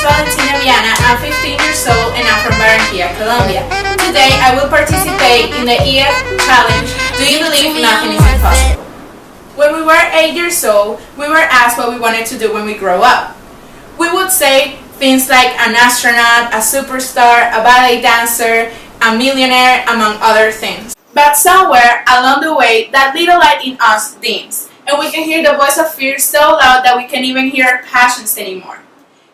is Valentina VIANA. I'm 15 years old and I'm from Barranquilla, Colombia. Today I will participate in the EF challenge, Do You Believe Nothing is Impossible? When we were 8 years old, we were asked what we wanted to do when we grow up. We would say things like an astronaut, a superstar, a ballet dancer, a millionaire, among other things. But somewhere along the way, that little light in us dims, and we can hear the voice of fear so loud that we can't even hear our passions anymore.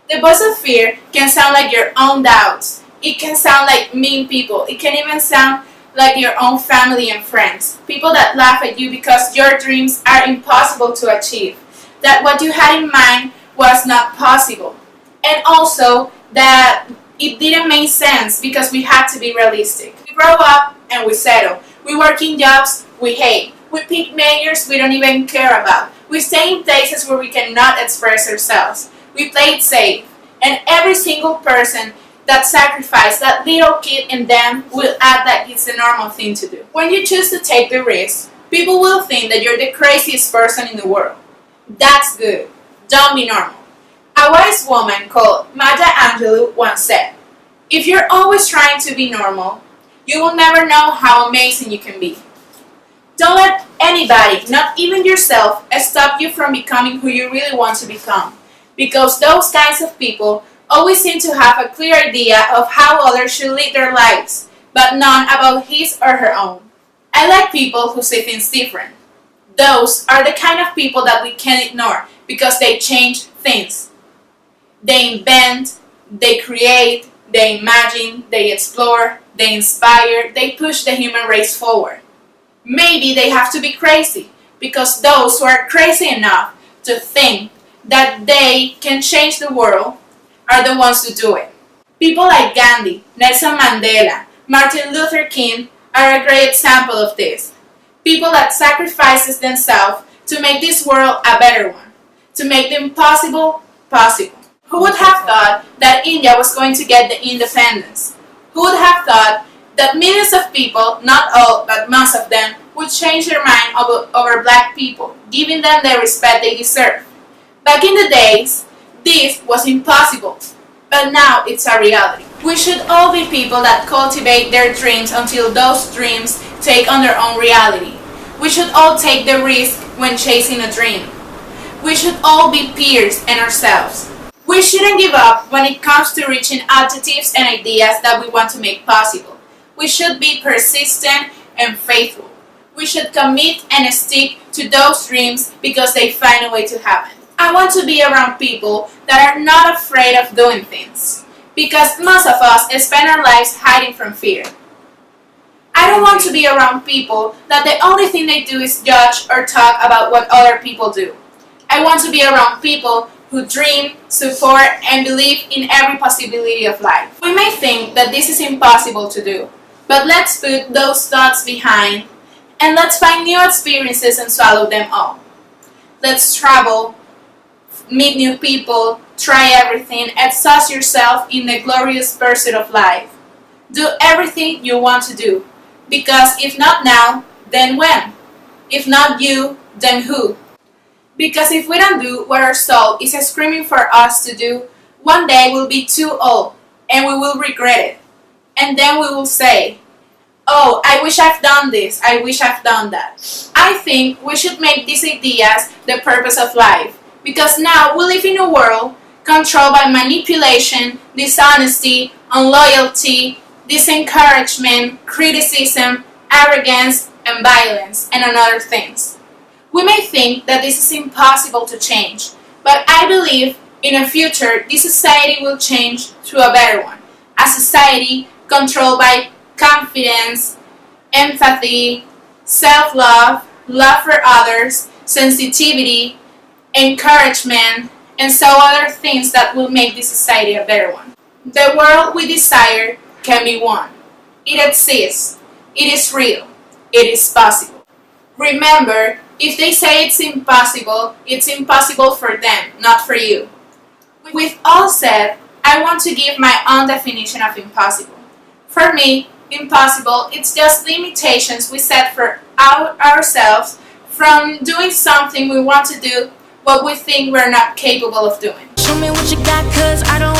The voice of fear can sound like your own doubts. It can sound like mean people. It can even sound like your own family and friends. People that laugh at you because your dreams are impossible to achieve. That what you had in mind was not possible. And also that it didn't make sense because we had to be realistic. We grow up and we settle. We work in jobs we hate. We pick majors we don't even care about. We stay in places where we cannot express ourselves. We play it safe. And every single person that sacrificed that little kid in them will act like it's a normal thing to do. When you choose to take the risk, people will think that you're the craziest person in the world. That's good. Don't be normal. A wise woman called Maya Angelou once said, "If you're always trying to be normal, you will never know how amazing you can be." Don't let anybody, not even yourself, stop you from becoming who you really want to become. Because those kinds of people always seem to have a clear idea of how others should live their lives, but none about his or her own. I like people who see things different. Those are the kind of people that we can't ignore because they change things. They invent, they create, they imagine, they explore, they inspire, they push the human race forward. Maybe they have to be crazy, because those who are crazy enough to think that they can change the world are the ones who do it. People like Gandhi, Nelson Mandela, Martin Luther King are a great example of this. People that sacrifices themselves to make this world a better one, to make the impossible possible. Who would have thought that India was going to get the independence? Who would have thought that millions of people, not all, but most of them, would change their mind over black people, giving them the respect they deserve? Back in the days, this was impossible, but now it's a reality. We should all be people that cultivate their dreams until those dreams take on their own reality. We should all take the risk when chasing a dream. We should all be peers and ourselves. We shouldn't give up when it comes to reaching objectives and ideas that we want to make possible. We should be persistent and faithful. We should commit and stick to those dreams because they find a way to happen. I want to be around people that are not afraid of doing things, because most of us spend our lives hiding from fear. I don't want to be around people that the only thing they do is judge or talk about what other people do. I want to be around people who dream, support, and believe in every possibility of life. We may think that this is impossible to do, but let's put those thoughts behind and let's find new experiences and swallow them all. Let's travel, meet new people, try everything, exhaust yourself in the glorious pursuit of life. Do everything you want to do, because if not now, then when? If not you, then who? Because if we don't do what our soul is screaming for us to do, one day we'll be too old and we will regret it. And then we will say, "Oh, I wish I've done this, I wish I've done that." I think we should make these ideas the purpose of life, because now we live in a world controlled by manipulation, dishonesty, unloyalty, disencouragement, criticism, arrogance, and violence, and other things. We may think that this is impossible to change, but I believe in a future this society will change to a better one. A society controlled by confidence, empathy, self-love, love for others, sensitivity, encouragement, and so other things that will make this society a better one. The world we desire can be won. It exists. It is real. It is possible. Remember, if they say it's impossible for them, not for you. With all said, I want to give my own definition of impossible. For me, impossible, it's just limitations we set for ourselves from doing something we want to do, but we think we're not capable of doing. Show me what you got, 'cause I don't